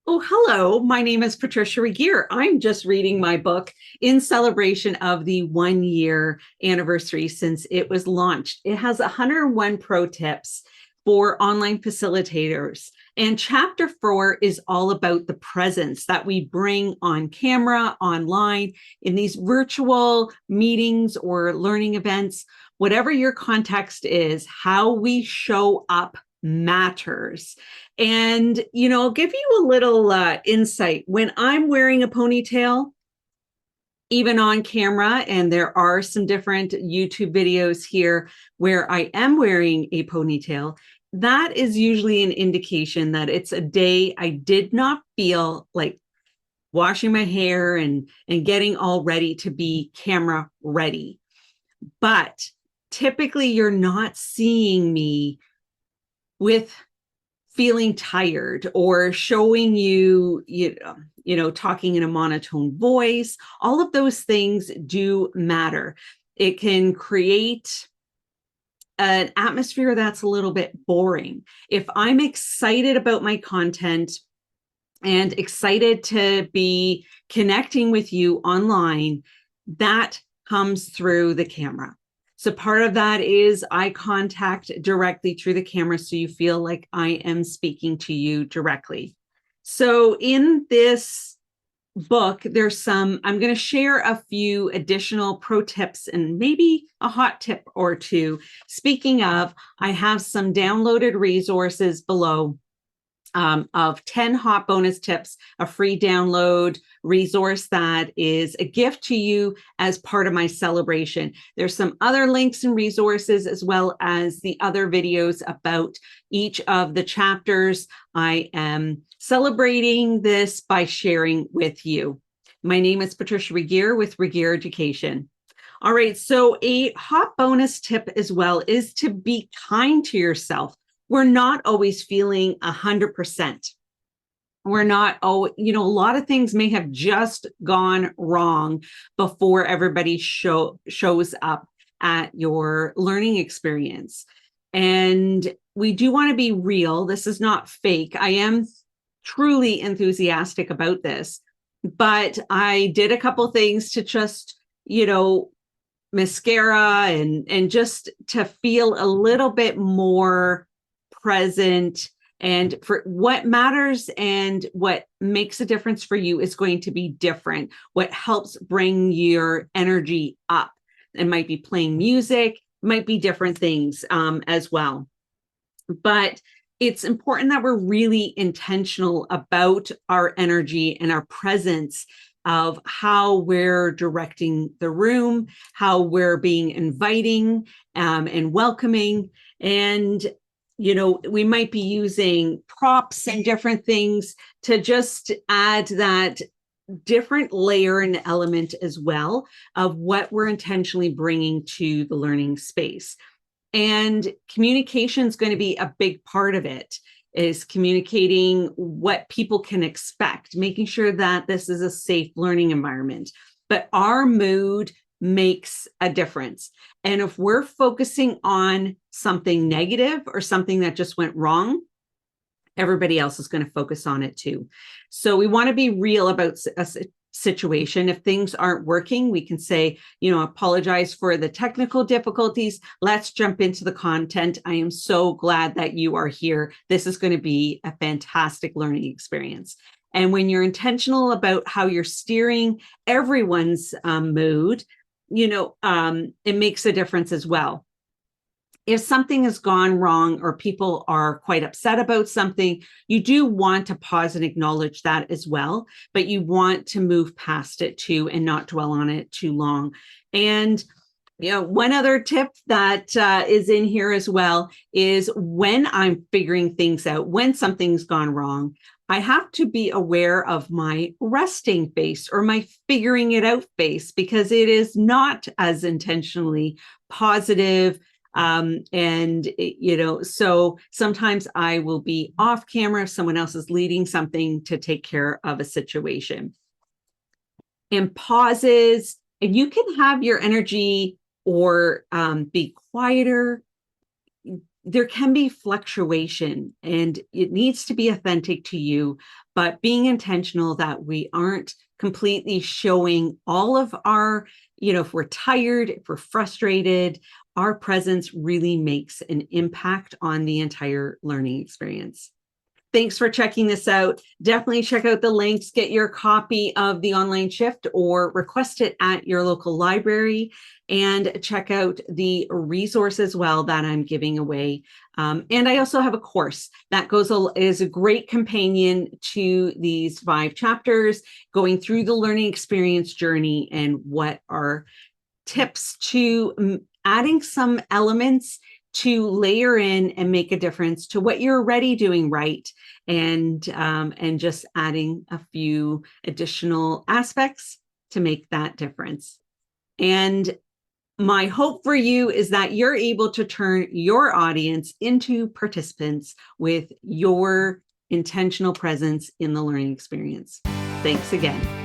Oh, hello. My name is Patricia Regier. I'm just reading my book in celebration of the 1 year anniversary since it was launched. It has 101 pro tips for online facilitators. And chapter 4 is all about the presence that we bring on camera, online, in these virtual meetings or learning events. Whatever your context is, how we show up matters. And, I'll give you a little insight. When I'm wearing a ponytail, even on camera, and there are some different YouTube videos here where I am wearing a ponytail, that is usually an indication that it's a day I did not feel like washing my hair and getting all ready to be camera ready. But typically, you're not seeing me with feeling tired or showing talking in a monotone voice. All of those things do matter. It can create an atmosphere that's a little bit boring. If I'm excited about my content and excited to be connecting with you online, that comes through the camera. So part of that is eye contact directly through the camera, so you feel like I am speaking to you directly. So in this book, I'm going to share a few additional pro tips and maybe a hot tip or two. Speaking of, I have some downloaded resources below of 10 hot bonus tips, a free download resource that is a gift to you as part of my celebration. There's some other links and resources, as well as the other videos about each of the chapters. I am celebrating this by sharing with you. My name is Patricia Regier with Regier Education. All right, so a hot bonus tip as well is to be kind to yourself. We're not always feeling 100%. We're not, a lot of things may have just gone wrong before everybody shows up at your learning experience. And we do want to be real. This is not fake. I am truly enthusiastic about this, but I did a couple things to just, mascara and just to feel a little bit more present. And for what matters and what makes a difference for you is going to be different. What helps bring your energy up. It might be playing music, might be different things as well. But it's important that we're really intentional about our energy and our presence, of how we're directing the room, how we're being inviting and welcoming. And we might be using props and different things to just add that different layer and element as well of what we're intentionally bringing to the learning space. And communication is going to be a big part of it, is communicating what people can expect, making sure that this is a safe learning environment. But our mood makes a difference. And if we're focusing on something negative or something that just went wrong, everybody else is going to focus on it too. So we want to be real about a situation. If things aren't working, we can say, apologize for the technical difficulties. Let's jump into the content. I am so glad that you are here. This is going to be a fantastic learning experience. And when you're intentional about how you're steering everyone's mood, it makes a difference as well. If something has gone wrong or people are quite upset about something, you do want to pause and acknowledge that as well, but you want to move past it too and not dwell on it too long. And one other tip that is in here as well is, when I'm figuring things out, when something's gone wrong, I have to be aware of my resting face or my figuring it out face, because it is not as intentionally positive. So sometimes I will be off camera if someone else is leading something to take care of a situation. And pauses, and you can have your energy or be quieter, there can be fluctuation and it needs to be authentic to you, but being intentional that we aren't completely showing all of our, if we're tired, if we're frustrated, our presence really makes an impact on the entire learning experience. Thanks for checking this out. Definitely check out the links, get your copy of the online shift or request it at your local library, and check out the resource as well that I'm giving away. And I also have a course that is a great companion to these 5 chapters, going through the learning experience journey and what are tips to adding some elements to layer in and make a difference to what you're already doing right, and just adding a few additional aspects to make that difference. And my hope for you is that you're able to turn your audience into participants with your intentional presence in the learning experience. Thanks again.